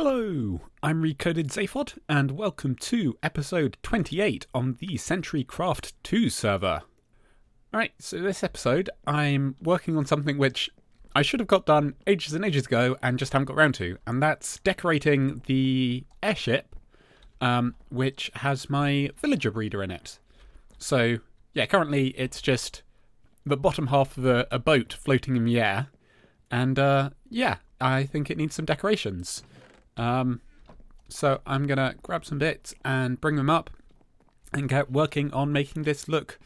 Hello, I'm Recoded Zaphod, and welcome to episode 28 on the Centricraft-2 server. Alright, so this episode I'm working on something which I should have got done ages and ages ago and just haven't got around to, and that's decorating the airship, which has my villager breeder in it. So, yeah, currently it's just the bottom half of a boat floating in the air, and yeah, I think it needs some decorations. So I'm going to grab some bits and bring them up and get working on making this look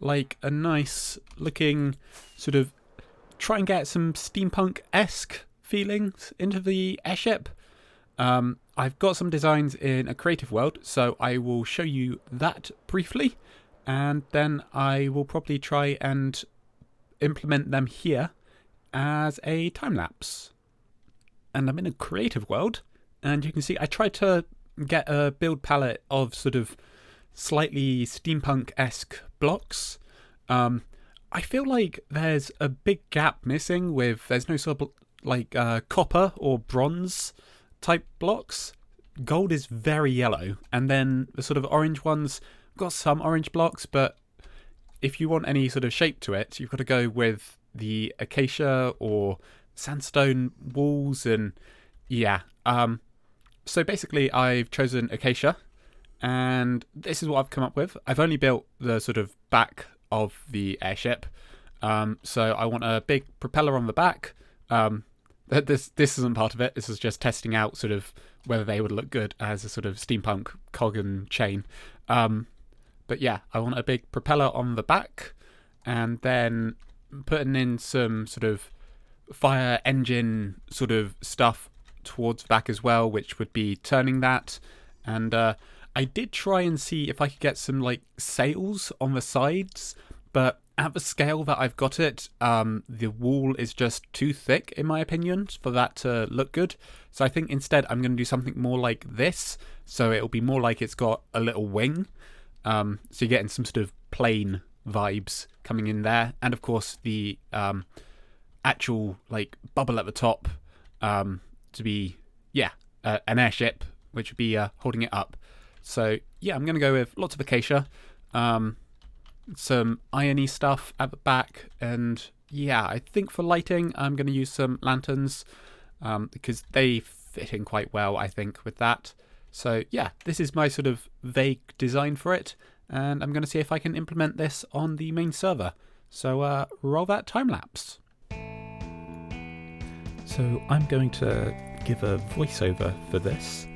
like a nice looking sort of, try and get some steampunk-esque feelings into the airship. I've got some designs in a creative world, so I will show you that briefly, and then I will probably try and implement them here as a time lapse. And I'm in a creative world, and you can see I tried to get a build palette of sort of slightly steampunk-esque blocks. I feel like there's a big gap missing with, there's no sort of like copper or bronze type blocks. Gold is very yellow, and then the sort of orange ones got some orange blocks, but if you want any sort of shape to it, you've got to go with the acacia or sandstone walls, and yeah. So basically I've chosen acacia, and this is what I've come up with. I've only built the sort of back of the airship, so I want a big propeller on the back. This isn't part of it. This is just testing out sort of whether they would look good as a sort of steampunk cog and chain. But yeah, I want a big propeller on the back, and then putting in some sort of fire engine sort of stuff towards the back as well, which would be turning that. And I did try and see if I could get some like sails on the sides, but at the scale that I've got it, the wall is just too thick in my opinion for that to look good. So I think instead I'm going to do something more like this, so it'll be more like it's got a little wing, so you're getting some sort of plane vibes coming in there, and of course the actual like bubble at the top to be an airship, which would be holding it up. So yeah, I'm going to go with lots of acacia, some irony stuff at the back, and yeah, I think for lighting I'm going to use some lanterns because they fit in quite well, I think, with that. So yeah, this is my sort of vague design for it, and I'm going to see if I can implement this on the main server. So roll that time lapse. So I'm going to give a voiceover for this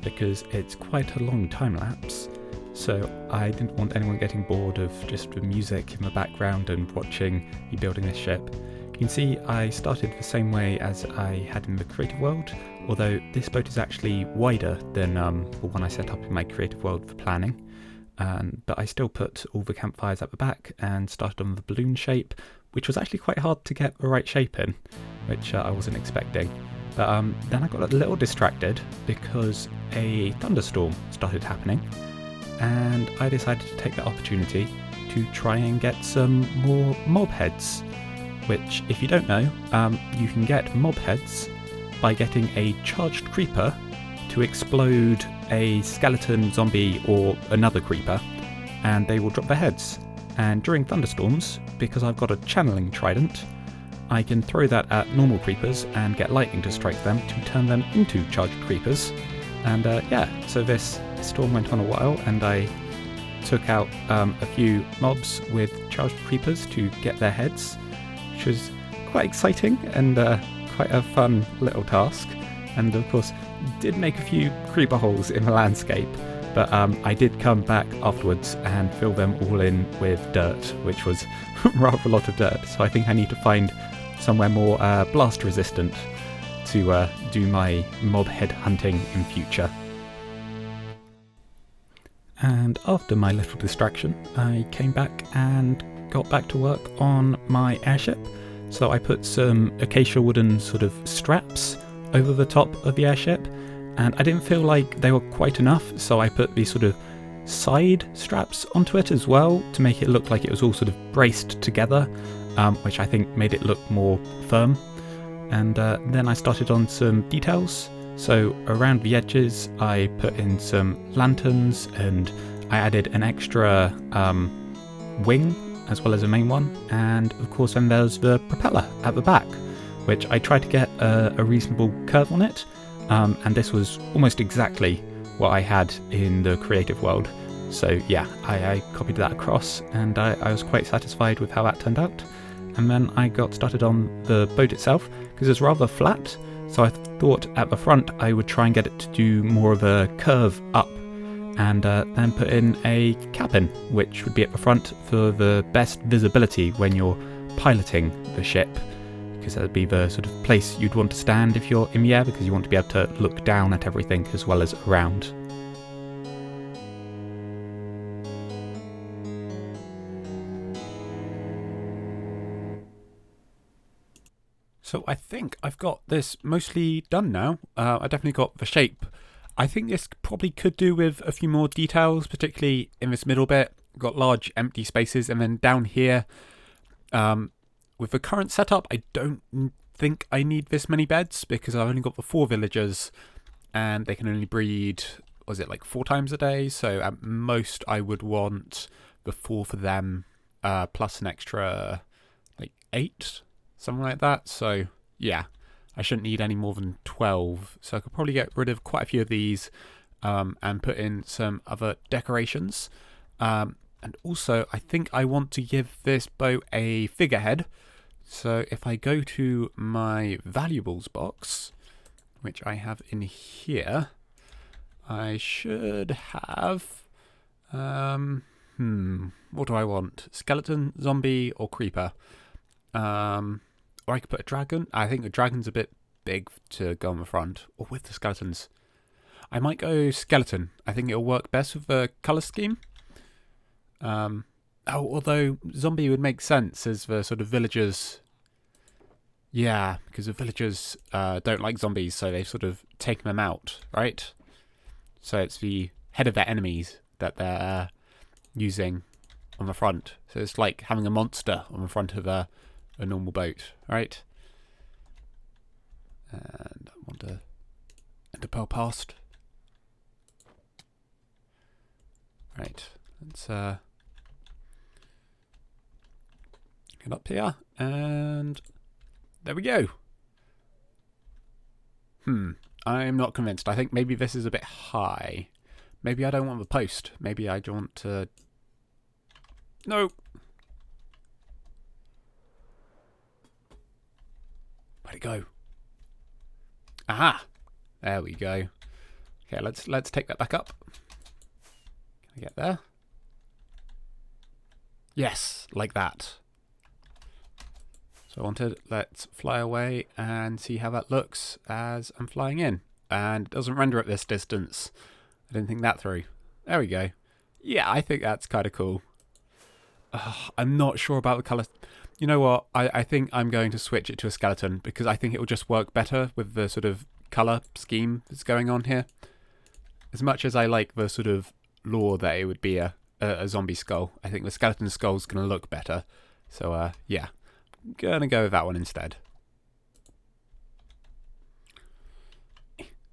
because it's quite a long time lapse. So I didn't want anyone getting bored of just the music in the background and watching me building this ship. You can see I started the same way as I had in the creative world, although this boat is actually wider than the one I set up in my creative world for planning. But I still put all the campfires at the back and started on the balloon shape, which was actually quite hard to get the right shape in, which I wasn't expecting. But then I got a little distracted because a thunderstorm started happening, and I decided to take that opportunity to try and get some more mob heads, which, if you don't know, you can get mob heads by getting a charged creeper to explode a skeleton, zombie, or another creeper, and they will drop their heads. And during thunderstorms, because I've got a channeling trident, I can throw that at normal creepers and get lightning to strike them to turn them into charged creepers. And yeah, so this storm went on a while, and I took out a few mobs with charged creepers to get their heads, which was quite exciting and quite a fun little task. And of course, did make a few creeper holes in the landscape, but I did come back afterwards and fill them all in with dirt, which was rather a lot of dirt. So I think I need to find somewhere more blast resistant to do my mob head hunting in future. And after my little distraction, I came back and got back to work on my airship. So I put some acacia wooden sort of straps over the top of the airship, and I didn't feel like they were quite enough, so I put these sort of side straps onto it as well to make it look like it was all sort of braced together, which I think made it look more firm. And then I started on some details. So around the edges I put in some lanterns, and I added an extra wing as well as a main one, and of course then there's the propeller at the back, which I tried to get a reasonable curve on it, and this was almost exactly what I had in the creative world. So yeah, I copied that across, and I was quite satisfied with how that turned out. And then I got started on the boat itself, because it's rather flat, so I thought at the front I would try and get it to do more of a curve up, and then put in a cabin, which would be at the front for the best visibility when you're piloting the ship, because that would be the sort of place you'd want to stand if you're in the air, because you want to be able to look down at everything as well as around. So I think I've got this mostly done now. I definitely got the shape. I think this probably could do with a few more details, particularly in this middle bit. I've got large empty spaces, and then down here, with the current setup, I don't think I need this many beds, because I've only got the 4 villagers, and they can only breed, was it like 4 times a day? So at most I would want the 4 for them, plus an extra like 8. Something like that. So yeah, I shouldn't need any more than 12. So I could probably get rid of quite a few of these, and put in some other decorations. And also I think I want to give this boat a figurehead. So if I go to my valuables box, which I have in here, I should have, what do I want? Skeleton, zombie, or creeper? Or I could put a dragon. I think a dragon's a bit big to go on the front, or with the skeletons. I might go skeleton. I think it'll work best with the colour scheme. Although zombie would make sense as the sort of villagers. Yeah, because the villagers don't like zombies, so they've sort of taken them out, right? So it's the head of their enemies that they're using on the front. So it's like having a monster on the front of a normal boat, right? And I want to pearl past. Right, let's get up here, and there we go. I'm not convinced. I think maybe this is a bit high. Maybe I don't want the post. Maybe I want to... No! Where'd it go? Aha! There we go. Okay, let's take that back up. Can I get there? Yes, like that. So I wanted, let's fly away and see how that looks as I'm flying in. And it doesn't render at this distance. I didn't think that through. There we go. Yeah, I think that's kind of cool. I'm not sure about the colour. You know what? I think I'm going to switch it to a skeleton, because I think it will just work better with the sort of colour scheme that's going on here. As much as I like the sort of lore that it would be a zombie skull, I think the skeleton skull's going to look better. So yeah, I'm going to go with that one instead.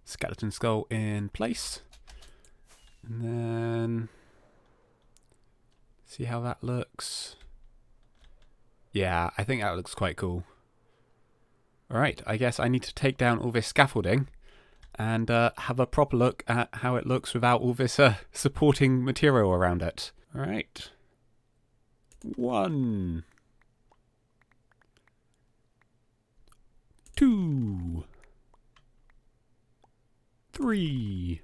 Skeleton skull in place. And then see how that looks. Yeah, I think that looks quite cool. Alright, I guess I need to take down all this scaffolding and have a proper look at how it looks without all this supporting material around it. Alright. 1. 2. 3.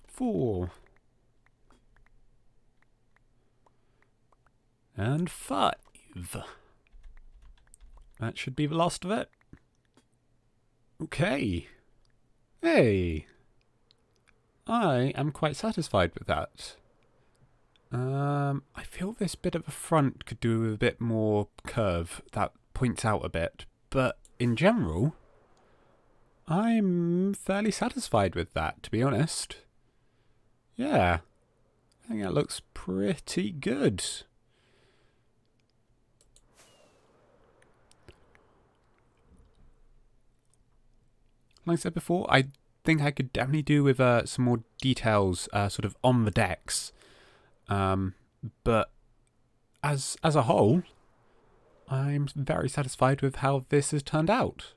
4. And 5. That should be the last of it. Okay. Hey. I am quite satisfied with that. I feel this bit at the front could do with a bit more curve that points out a bit, but in general, I'm fairly satisfied with that, to be honest. Yeah, I think that looks pretty good. like I said before, I think I could definitely do with some more details sort of on the decks. But as a whole, I'm very satisfied with how this has turned out.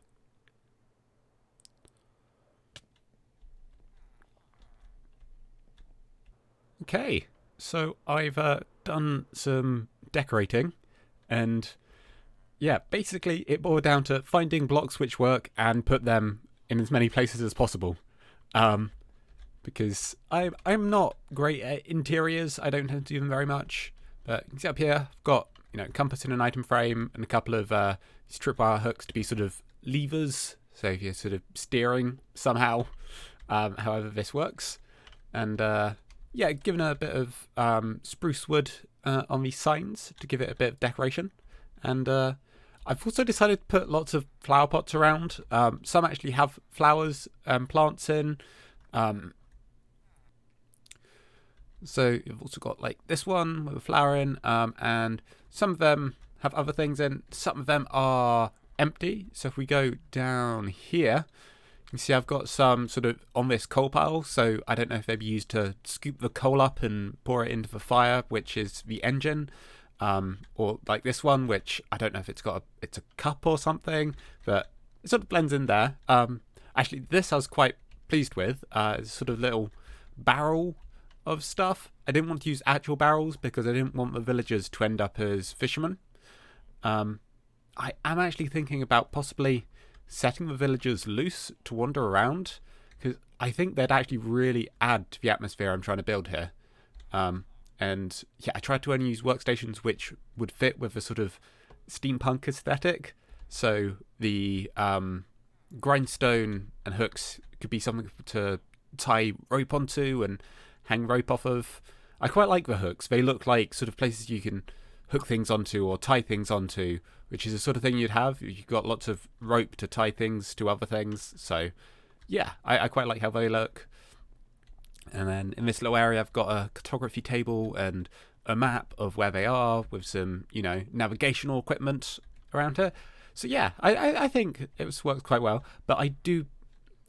Okay, so I've done some decorating, and yeah, basically it boiled down to finding blocks which work and put them in as many places as possible. Because I'm not great at interiors. I don't tend to do them very much. But you can see up here, I've got compass in an item frame and a couple of tripwire hooks to be sort of levers. So if you're sort of steering somehow, however this works, and yeah, given a bit of spruce wood on these signs to give it a bit of decoration, and I've also decided to put lots of flower pots around. Some actually have flowers and plants in. So you've also got like this one with a flower in, and some of them have other things in. Some of them are empty. So if we go down here, you can see I've got some sort of on this coal pile. So I don't know if they'd be used to scoop the coal up and pour it into the fire, which is the engine. Or like this one, which I don't know if it's a cup or something, but it sort of blends in there. Actually, this I was quite pleased with. It's sort of little barrel of stuff. I didn't want to use actual barrels because I didn't want the villagers to end up as fishermen. I am actually thinking about possibly setting the villagers loose to wander around, because I think they'd actually really add to the atmosphere I'm trying to build here. And yeah, I tried to only use workstations which would fit with a sort of steampunk aesthetic. So the grindstone and hooks could be something to tie rope onto and hang rope off of. I quite like the hooks. They look like sort of places you can hook things onto or tie things onto, which is the sort of thing you'd have. You've got lots of rope to tie things to other things. So yeah, I quite like how they look. And then in this little area, I've got a cartography table and a map of where they are with some, navigational equipment around here. So yeah, I think it works quite well. But I do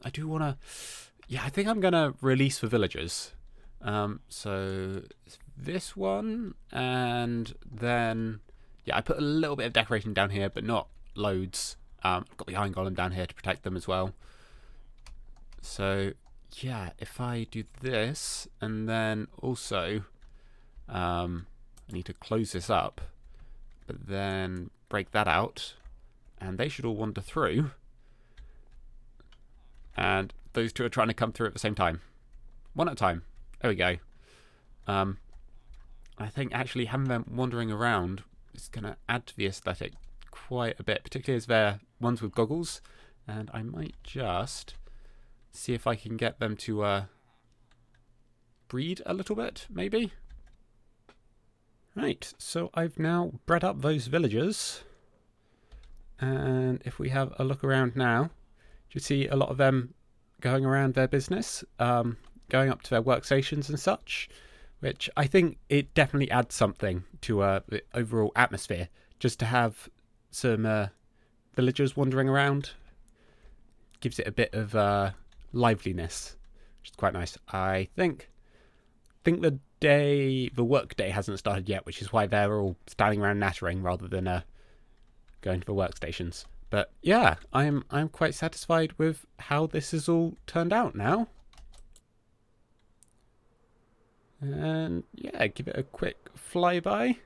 want to, I think I'm going to release the villagers. So this one, and then, I put a little bit of decoration down here, but not loads. I've got the iron golem down here to protect them as well. So yeah, if I do this, and then also I need to close this up, but then break that out, and they should all wander through, and those two are trying to come through at the same time, one at a time. There we go. I think actually having them wandering around is going to add to the aesthetic quite a bit, particularly as they're ones with goggles, and I might just see if I can get them to breed a little bit, maybe. Right, so I've now bred up those villagers, and if we have a look around now, you see a lot of them going around their business, going up to their workstations and such, which I think it definitely adds something to the overall atmosphere, just to have some villagers wandering around. Gives it a bit of liveliness, which is quite nice. I think the work day hasn't started yet, which is why they're all standing around nattering rather than going to the workstations. But yeah, I'm quite satisfied with how this has all turned out now. And yeah, give it a quick flyby.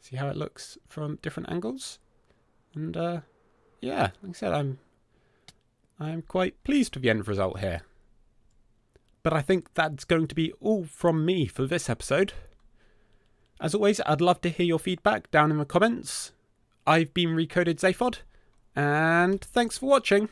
See how it looks from different angles. And yeah, like I said, I'm quite pleased with the end result here. But I think that's going to be all from me for this episode. As always, I'd love to hear your feedback down in the comments. I've been Recoded Zaphod, and thanks for watching.